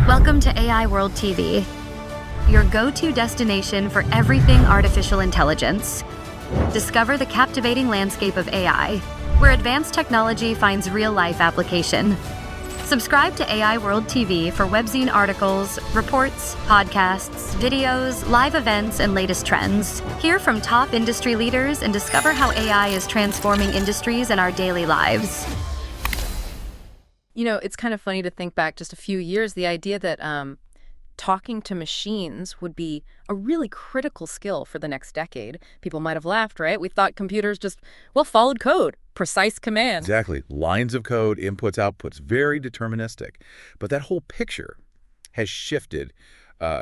Welcome to AI World TV, your go-to destination for everything artificial intelligence. Discover the captivating landscape of AI, where advanced technology finds real-life application. Subscribe to AI World TV for webzine articles, reports, podcasts, videos, live events, and latest trends. Hear from top industry leaders and discover how AI is transforming industries and our daily lives. You know, it's kind of funny to think back just a few years, the idea that talking to machines would be a really critical skill for the next decade. People might have laughed, right? We thought computers just, followed code, precise commands. Exactly. Lines of code, inputs, outputs, very deterministic. But that whole picture has shifted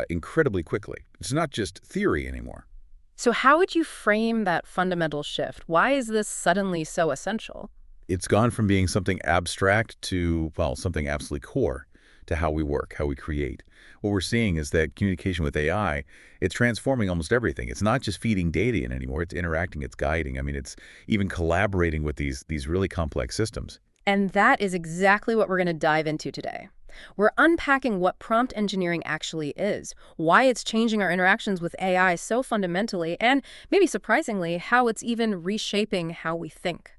incredibly quickly. It's not just theory anymore. So how would you frame that fundamental shift? Why is this suddenly so essential? It's gone from being something abstract to, something absolutely core to how we work, how we create. What we're seeing is that communication with AI, it's transforming almost everything. It's not just feeding data in anymore. It's interacting, it's guiding. I mean, it's even collaborating with these really complex systems. And that is exactly what we're going to dive into today. We're unpacking what prompt engineering actually is, why it's changing our interactions with AI so fundamentally, and maybe surprisingly, how it's even reshaping how we think.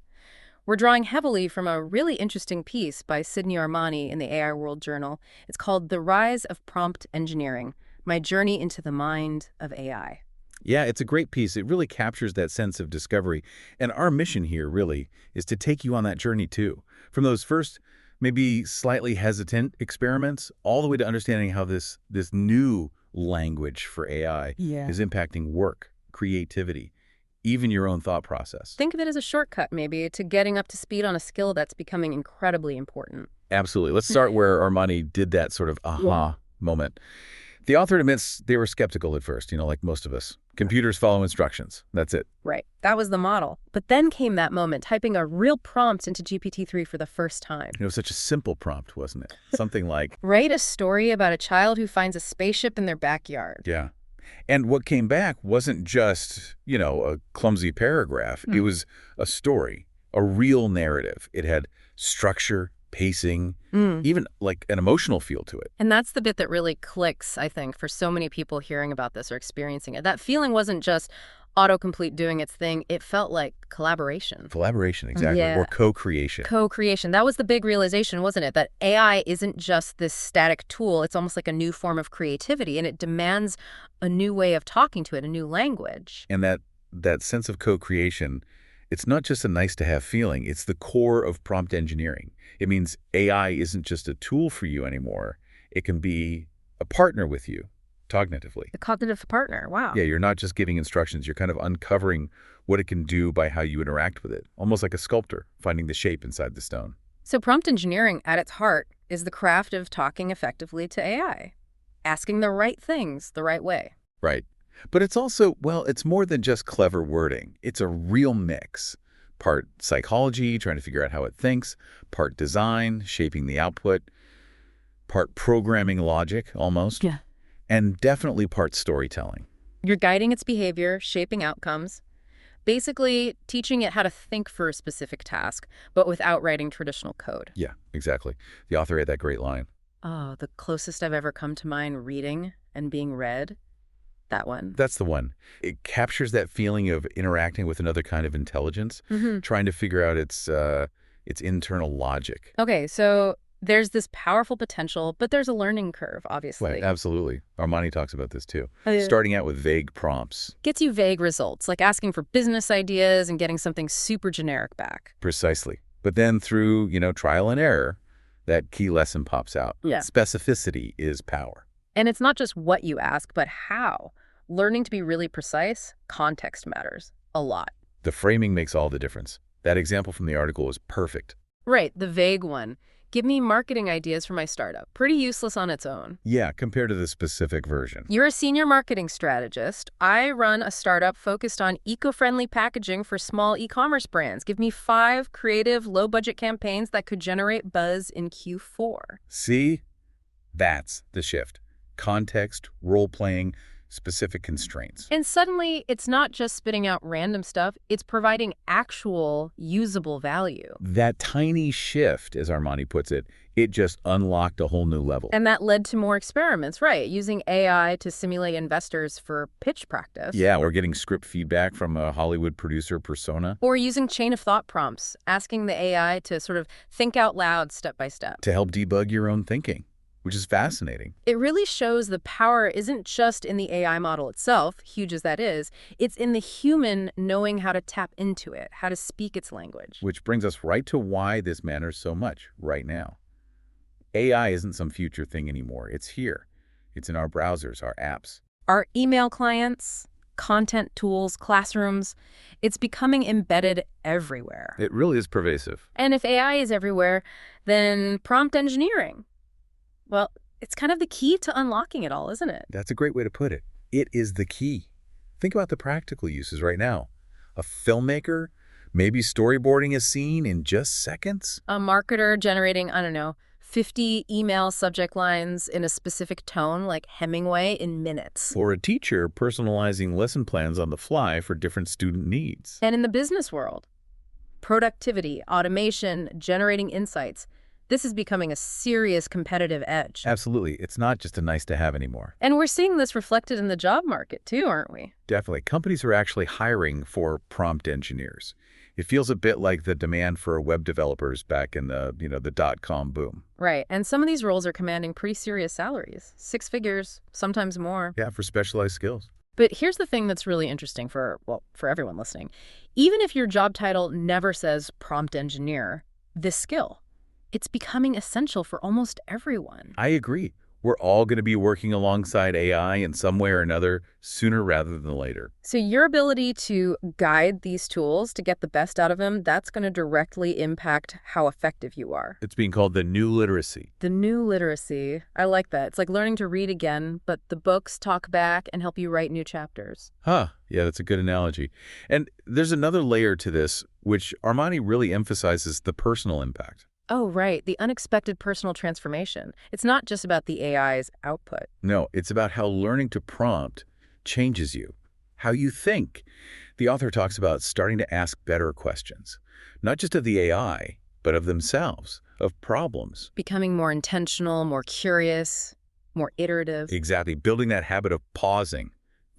We're drawing heavily from a really interesting piece by Sydney Armani in the AI World Journal. It's called The Rise of Prompt Engineering, My Journey into the Mind of AI. Yeah, it's a great piece. It really captures that sense of discovery. And our mission here, really, is to take you on that journey, too. From those first, maybe slightly hesitant experiments, all the way to understanding how this new language for AI is impacting work, creativity, even your own thought process. Think of it as a shortcut, maybe, to getting up to speed on a skill that's becoming incredibly important. Absolutely. Let's start where Armani did that sort of aha moment. The author admits they were skeptical at first, like most of us. Computers follow instructions. That's it. Right. That was the model. But then came that moment, typing a real prompt into GPT-3 for the first time. It was such a simple prompt, wasn't it? Something like, write a story about a child who finds a spaceship in their backyard. Yeah. And what came back wasn't just, a clumsy paragraph. It was a story, a real narrative. It had structure, pacing, even like an emotional feel to it. And that's the bit that really clicks, I think, for so many people hearing about this or experiencing it. That feeling wasn't just autocomplete doing its thing. It felt like collaboration. Collaboration, exactly. Yeah. Or co-creation. Co-creation. That was the big realization, wasn't it? That AI isn't just this static tool. It's almost like a new form of creativity, and it demands a new way of talking to it, a new language. And that sense of co-creation, it's not just a nice-to-have feeling. It's the core of prompt engineering. It means AI isn't just a tool for you anymore. It can be a partner with you. Cognitively. The cognitive partner, wow. Yeah, you're not just giving instructions. You're kind of uncovering what it can do by how you interact with it, almost like a sculptor finding the shape inside the stone. So prompt engineering, at its heart, is the craft of talking effectively to AI, asking the right things the right way. Right. But it's also, it's more than just clever wording. It's a real mix. Part psychology, trying to figure out how it thinks, part design, shaping the output, part programming logic, almost. Yeah. And definitely part storytelling. You're guiding its behavior, shaping outcomes, basically teaching it how to think for a specific task, but without writing traditional code. Yeah, exactly. The author had that great line. Oh, the closest I've ever come to mine reading and being read. That one. That's the one. It captures that feeling of interacting with another kind of intelligence, trying to figure out its internal logic. Okay, so there's this powerful potential, but there's a learning curve, obviously. Right, absolutely. Armani talks about this too. Oh, yeah. Starting out with vague prompts. Gets you vague results, like asking for business ideas and getting something super generic back. Precisely. But then through, trial and error, that key lesson pops out. Yeah. Specificity is power. And it's not just what you ask, but how. Learning to be really precise, context matters a lot. The framing makes all the difference. That example from the article is perfect. Right, the vague one. Give me marketing ideas for my startup. Pretty useless on its own. Yeah, compared to the specific version. You're a senior marketing strategist. I run a startup focused on eco-friendly packaging for small e-commerce brands. Give me 5 creative, low-budget campaigns that could generate buzz in Q4. See? That's the shift. Context, role-playing, specific constraints. And suddenly, it's not just spitting out random stuff, it's providing actual, usable value. That tiny shift, as Armani puts it, It just unlocked a whole new level. And that led to more experiments, right? Using AI to simulate investors for pitch practice. Yeah, or getting script feedback from a Hollywood producer persona. Or using chain of thought prompts, asking the AI to sort of think out loud step by step. To help debug your own thinking, which is fascinating. It really shows the power isn't just in the AI model itself, huge as that is, it's in the human knowing how to tap into it, how to speak its language. Which brings us right to why this matters so much right now. AI isn't some future thing anymore. It's here. It's in our browsers, our apps. Our email clients, content tools, classrooms, it's becoming embedded everywhere. It really is pervasive. And if AI is everywhere, then prompt engineering, well, it's kind of the key to unlocking it all, isn't it? That's a great way to put it. It is the key. Think about the practical uses right now. A filmmaker, maybe storyboarding a scene in just seconds. A marketer generating, I don't know, 50 email subject lines in a specific tone like Hemingway in minutes. Or a teacher personalizing lesson plans on the fly for different student needs. And in the business world, productivity, automation, generating insights, this is becoming a serious competitive edge. Absolutely. It's not just a nice to have anymore. And we're seeing this reflected in the job market too, aren't we? Definitely. Companies are actually hiring for prompt engineers. It feels a bit like the demand for web developers back in the dot-com boom. Right. And some of these roles are commanding pretty serious salaries. 6 figures, sometimes more. Yeah, for specialized skills. But here's the thing that's really interesting for everyone listening. Even if your job title never says prompt engineer, this skill, it's becoming essential for almost everyone. I agree. We're all going to be working alongside AI in some way or another sooner rather than later. So your ability to guide these tools to get the best out of them, that's going to directly impact how effective you are. It's being called the new literacy. The new literacy. I like that. It's like learning to read again, but the books talk back and help you write new chapters. Huh. Yeah, that's a good analogy. And there's another layer to this, which Armani really emphasizes the personal impact. Oh, right. The unexpected personal transformation. It's not just about the AI's output. No, it's about how learning to prompt changes you, how you think. The author talks about starting to ask better questions, not just of the AI, but of themselves, of problems. Becoming more intentional, more curious, more iterative. Exactly. Building that habit of pausing,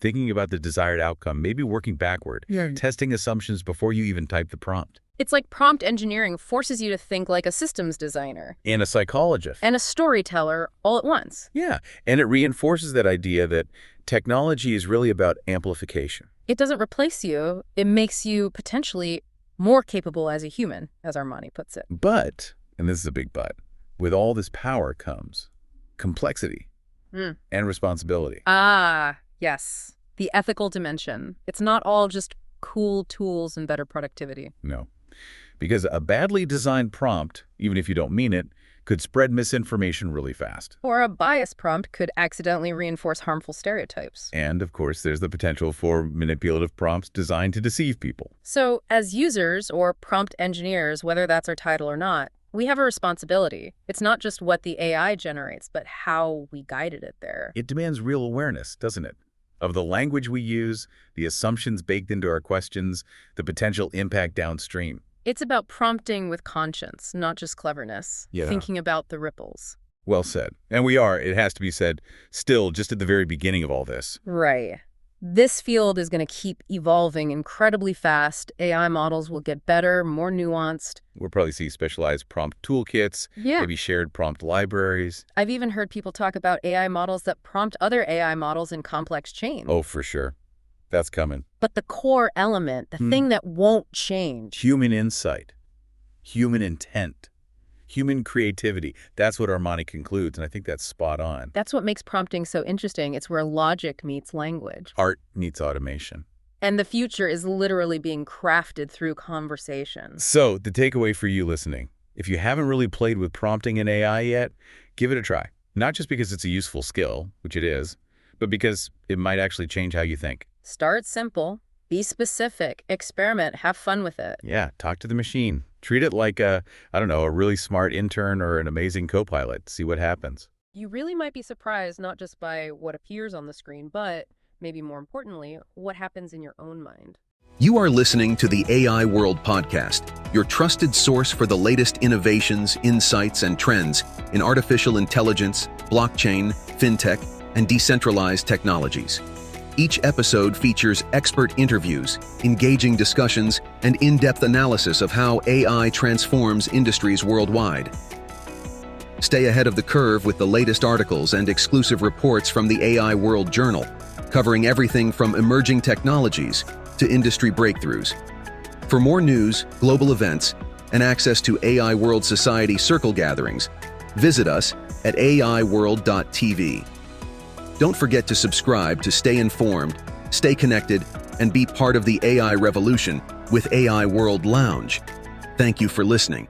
thinking about the desired outcome, maybe working backward, testing assumptions before you even type the prompt. It's like prompt engineering forces you to think like a systems designer. And a psychologist. And a storyteller all at once. Yeah, and it reinforces that idea that technology is really about amplification. It doesn't replace you. It makes you potentially more capable as a human, as Armani puts it. But, and this is a big but, with all this power comes complexity and responsibility. Ah, yes. The ethical dimension. It's not all just cool tools and better productivity. No. Because a badly designed prompt, even if you don't mean it, could spread misinformation really fast. Or a biased prompt could accidentally reinforce harmful stereotypes. And, of course, there's the potential for manipulative prompts designed to deceive people. So, as users or prompt engineers, whether that's our title or not, we have a responsibility. It's not just what the AI generates, but how we guided it there. It demands real awareness, doesn't it? Of the language we use, the assumptions baked into our questions, the potential impact downstream. It's about prompting with conscience, not just cleverness. Yeah. Thinking about the ripples. Well said. And we are, it has to be said, still just at the very beginning of all this. Right. This field is going to keep evolving incredibly fast. AI models will get better, more nuanced. We'll probably see specialized prompt toolkits, maybe shared prompt libraries. I've even heard people talk about AI models that prompt other AI models in complex chains. Oh, for sure. That's coming. But the core element, the thing that won't change. Human insight, human intent, human creativity. That's what Armani concludes, and I think that's spot on. That's what makes prompting so interesting. It's where logic meets language. Art meets automation. And the future is literally being crafted through conversation. So, the takeaway for you listening, if you haven't really played with prompting in AI yet, give it a try. Not just because it's a useful skill, which it is, but because it might actually change how you think. Start simple, be specific, experiment, have fun with it. Yeah, talk to the machine. Treat it like a really smart intern or an amazing co-pilot. See what happens. You really might be surprised not just by what appears on the screen, but maybe more importantly, what happens in your own mind. You are listening to the AI World Podcast, your trusted source for the latest innovations, insights, and trends in artificial intelligence, blockchain, fintech, and decentralized technologies. Each episode features expert interviews, engaging discussions, and in-depth analysis of how AI transforms industries worldwide. Stay ahead of the curve with the latest articles and exclusive reports from the AI World Journal, covering everything from emerging technologies to industry breakthroughs. For more news, global events, and access to AI World Society circle gatherings, visit us at aiworld.tv. Don't forget to subscribe to stay informed, stay connected, and be part of the AI revolution with AI World Lounge. Thank you for listening.